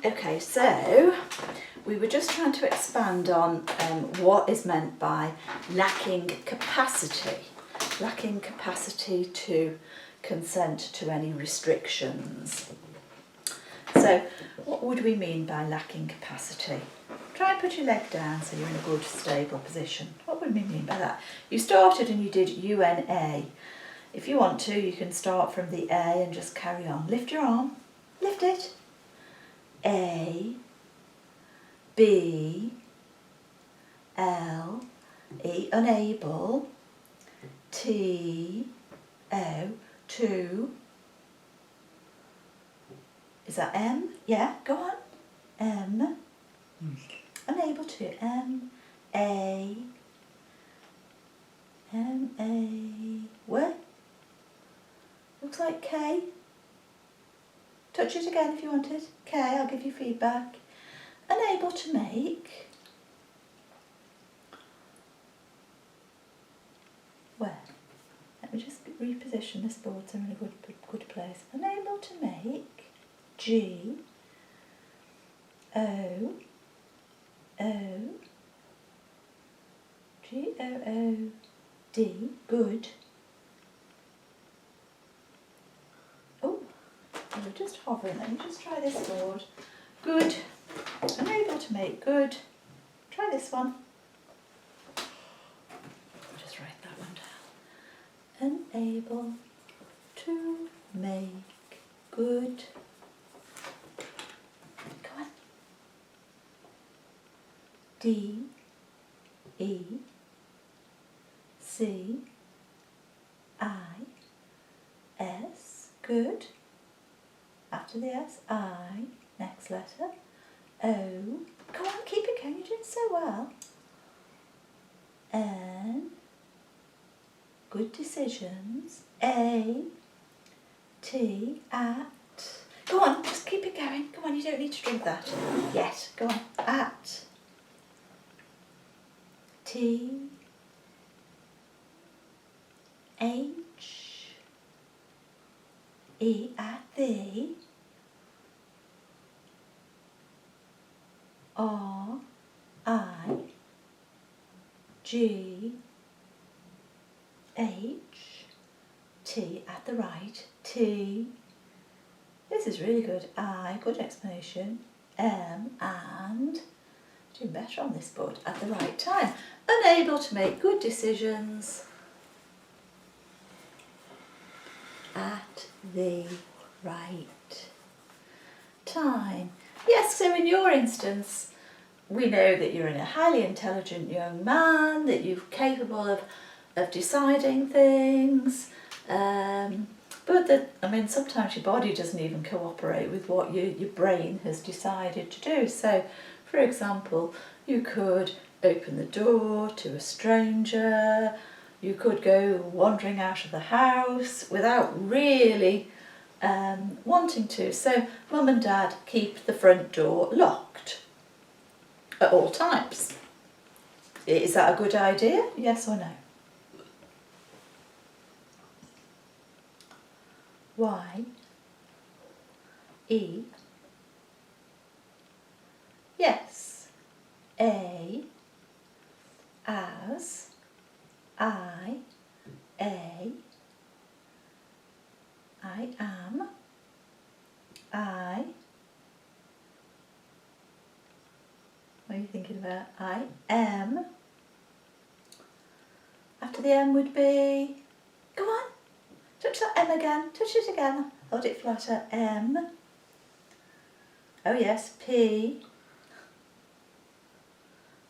Okay, so we were just trying to expand on what is meant by lacking capacity to consent to any restrictions. So what would we mean by lacking capacity? Try and put your leg down so you're in a good stable position. What would we mean by that? You started and you did UNA. If you want to, you can start from the A and just carry on. Lift your arm, lift it. A, B, L, E, unable, T, O, to. Is that M? Yeah, go on. M, unable to. M, A, where? Looks like K. Touch it again if you want it. K, I'll give you feedback. Unable to make. Where? Let me just reposition this board so I'm in a good place. Unable to make. G, O, O, G, O, O, D, good. Oh, we're just hovering. Let me just try this board. Good. Unable to make, good. Try this one. I'll just write that one down. Unable to make, good. Go on. D, E, C, I, S, good. After the S, I, next letter, O, come on, keep it going, you're doing so well. N, good decisions, A, T, at, go on, just keep it going, come on, you don't need to drink that yet, go on, at, T, H, E, at the, R, I, G, H, T, at the right, T, this is really good, I, good explanation, M, and, doing better on this board, at the right time, unable to make good decisions, at the right time. Yes, so in your instance, we know that you're a highly intelligent young man, that you're capable of deciding things, but that, I mean, sometimes your body doesn't even cooperate with what your brain has decided to do. So, for example, you could open the door to a stranger, you could go wandering out of the house without really wanting to. So mum and dad keep the front door locked at all times. Is that a good idea? Yes or no? Y, E, yes. A, as, I, A, I am, I, what are you thinking about? I am. After the M would be, go on, touch that M again, touch it again, hold it flatter, M, oh yes, P,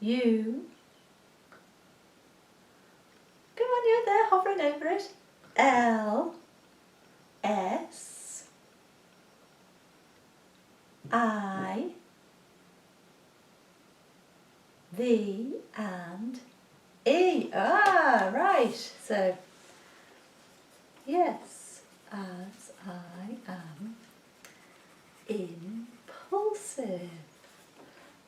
U, come on, you're there, hovering over it, L, S, I, the, and E. Ah, right. So, yes, as I am impulsive.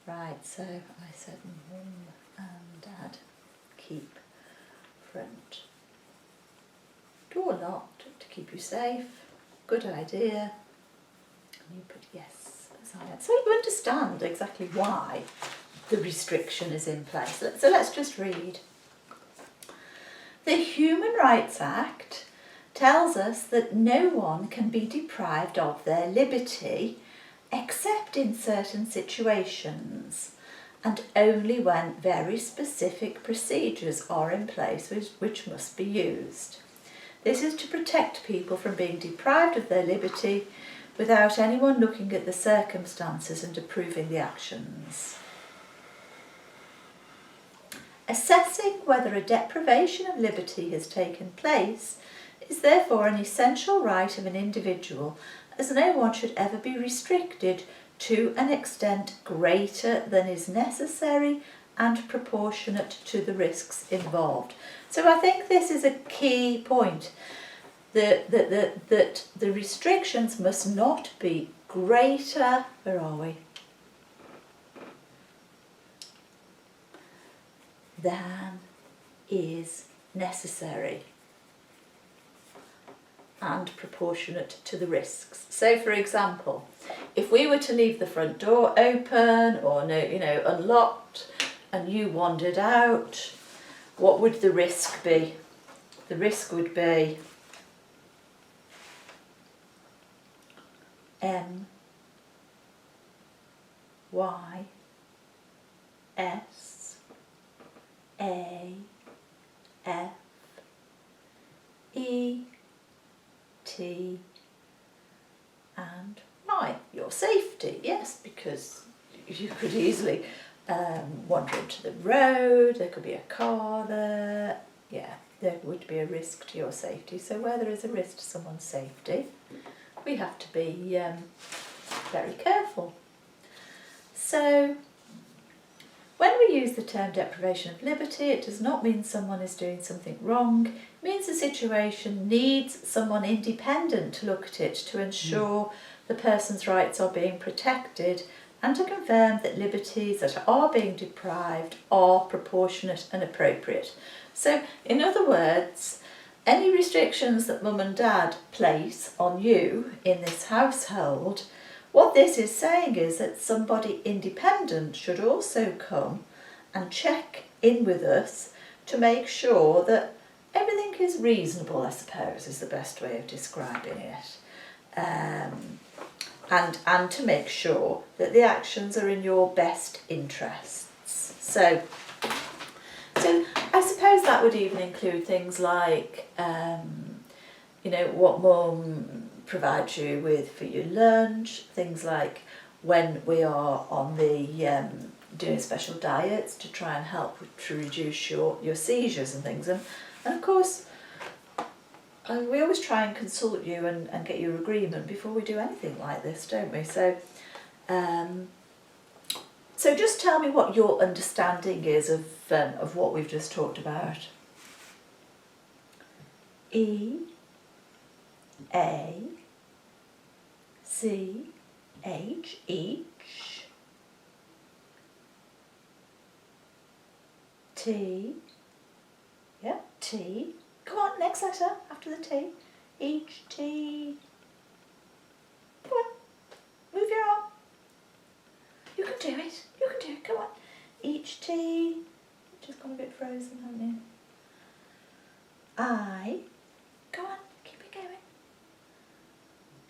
Right, so I said mum and dad keep front door locked to keep you safe. Good idea. And you put yes. So you understand exactly why the restriction is in place. So let's just read. The Human Rights Act tells us that no one can be deprived of their liberty except in certain situations, and only when very specific procedures are in place which must be used. This is to protect people from being deprived of their liberty without anyone looking at the circumstances and approving the actions. Assessing whether a deprivation of liberty has taken place is therefore an essential right of an individual, as no one should ever be restricted to an extent greater than is necessary and proportionate to the risks involved. So I think this is a key point, that the restrictions must not be greater, where are we, than is necessary and proportionate to the risks. So, for example, if we were to leave the front door open or unlocked, and you wandered out, what would the risk be? The risk would be M Y S A F E T and Y. Your safety, yes, because you could easily wander into the road, there could be a car there, yeah, there would be a risk to your safety. So where there is a risk to someone's safety, we have to be very careful. So when we use the term deprivation of liberty, it does not mean someone is doing something wrong. It means the situation needs someone independent to look at it to ensure the person's rights are being protected and to confirm that liberties that are being deprived are proportionate and appropriate. So, in other words, any restrictions that mum and dad place on you in this household, what this is saying is that somebody independent should also come and check in with us to make sure that everything is reasonable, I suppose, is the best way of describing it. And to make sure that the actions are in your best interests. So I suppose that would even include things like, what mum provides you with for your lunch, things like when we are on the doing special diets to try and help to reduce your seizures and things. And of course, we always try and consult you and get your agreement before we do anything like this, don't we? So just tell me what your understanding is of what we've just talked about. E A C H, each. T, yeah, T. Come on, next letter after the T. Each, T. Come on, move your arm. You can do it, come on. Each T. Just gone a bit frozen, haven't you? I. Go on, keep it going.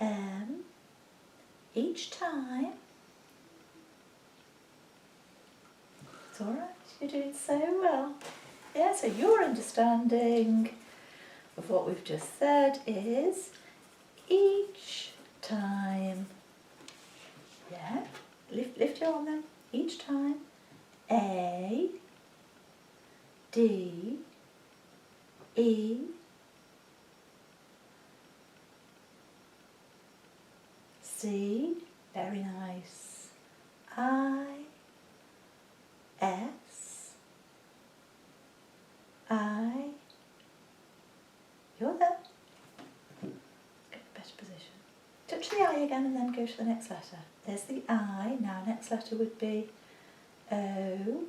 M. Each time. It's all right, you're doing so well. Yeah, so your understanding of what we've just said is each time. Yeah, lift your arm then. Each time. A, D, E, C, very nice. I, S, I, you're there. Get a better position. Touch the I again and then go to the next letter. There's the I, now next letter would be O,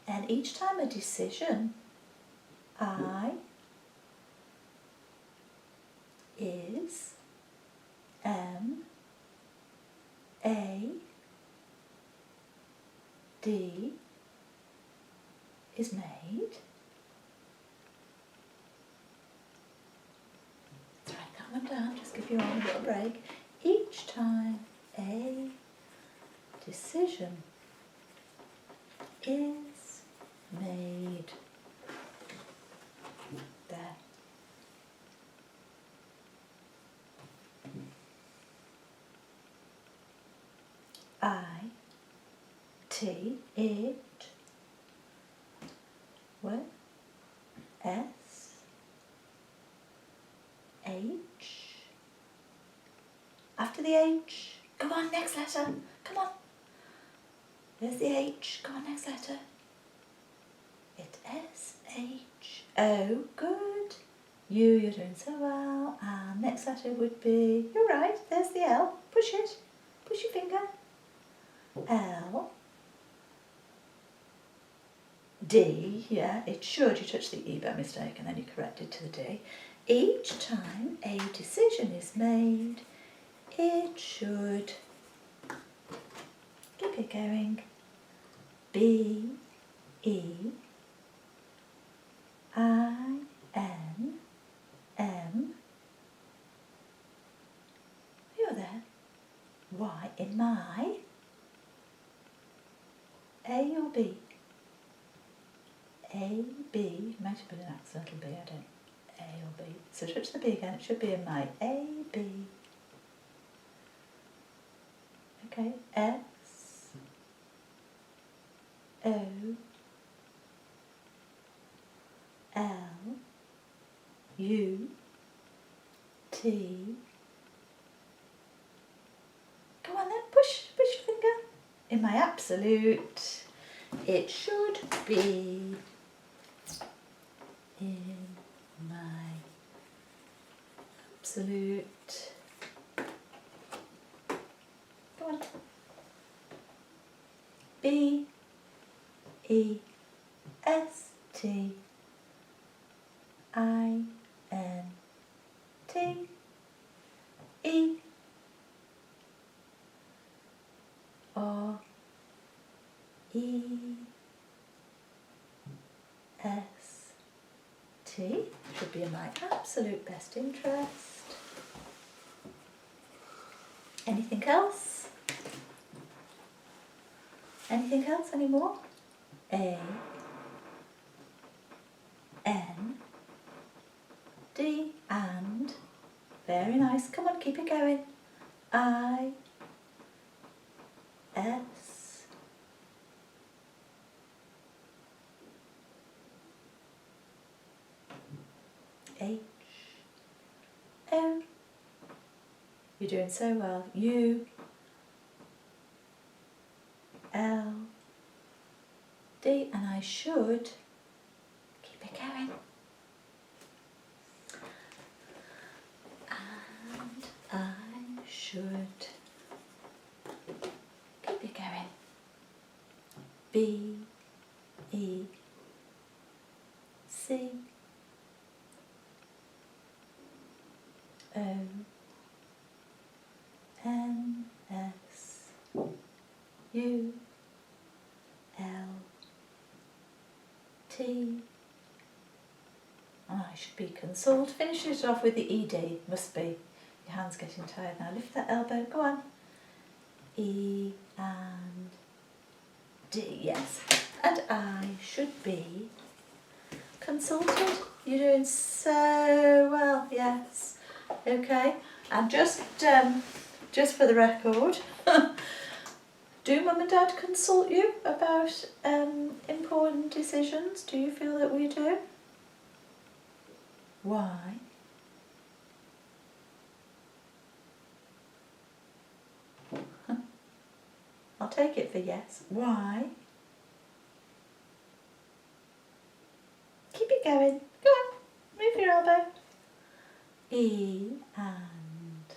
and each time a decision, I is M D is made. That's right, calm them down, just give your arm a little break. Each time a decision is made. There. I, T, it, what? S, H. After the H, come on, next letter, come on. There's the H, come on, next letter. It S, H, O, good. You're doing so well. And next letter would be, you're right, there's the L, push it, push your finger. L, D, yeah, it should, you touched the E by mistake and then you correct it to the D. Each time a decision is made, it should, keep it going, B, E, I, N, M, you're there, Y, in my, A or B? A, B, might have been an accidental B, I don't, A or B. So touch the B again, it should be in my, A, B. Okay, S, O, L, U, T. Go on then, push your finger. In my absolute, it should be in my absolute. Go on. B, E, S, T, I, N, T, E, R, E, S, T, should be in my absolute best interest. Anything else? Anything else anymore? A, N, D, and, very nice, come on, keep it going. I, S, H, O, you're doing so well, U, L, D, and I should keep it going. And I should keep it going. B, E, C, O, N, S, U, L, T, and I should be consult. Finish it off with the ED, must be. Your hand's getting tired now. Lift that elbow, go on. E and D, yes. And I should be consulted. You're doing so well, yes. Okay, and just for the record, do Mum and Dad consult you about important decisions? Do you feel that we do? Why? I'll take it for yes. Why? Keep it going. Go on, move your elbow. E and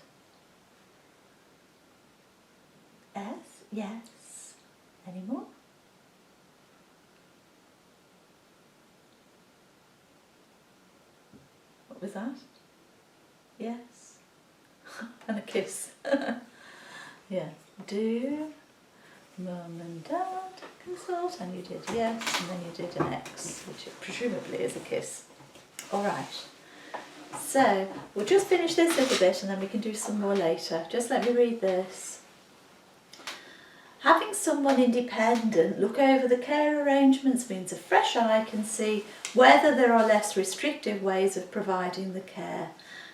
S, yes. Any more? What was that? Yes. And a kiss. Yeah. Do Mum and Dad consult, and you did yes, and then you did an X, which presumably is a kiss. All right. So we'll just finish this little bit and then we can do some more later. Just let me read this. Having someone independent look over the care arrangements means a fresh eye can see whether there are less restrictive ways of providing the care,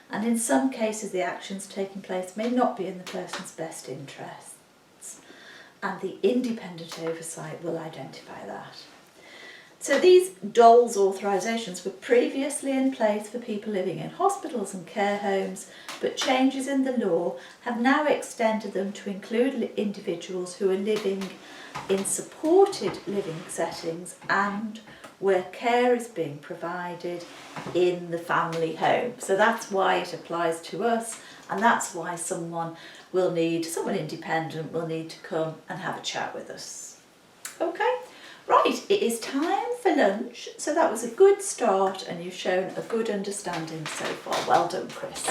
and in some cases the actions taking place may not be in the person's best interests, and the independent oversight will identify that. So these DOLs authorisations were previously in place for people living in hospitals and care homes, but changes in the law have now extended them to include individuals who are living in supported living settings and where care is being provided in the family home. So that's why it applies to us, and that's why someone independent will need to come and have a chat with us. Okay? Right, it is time for lunch, so that was a good start and you've shown a good understanding so far. Well done, Chris.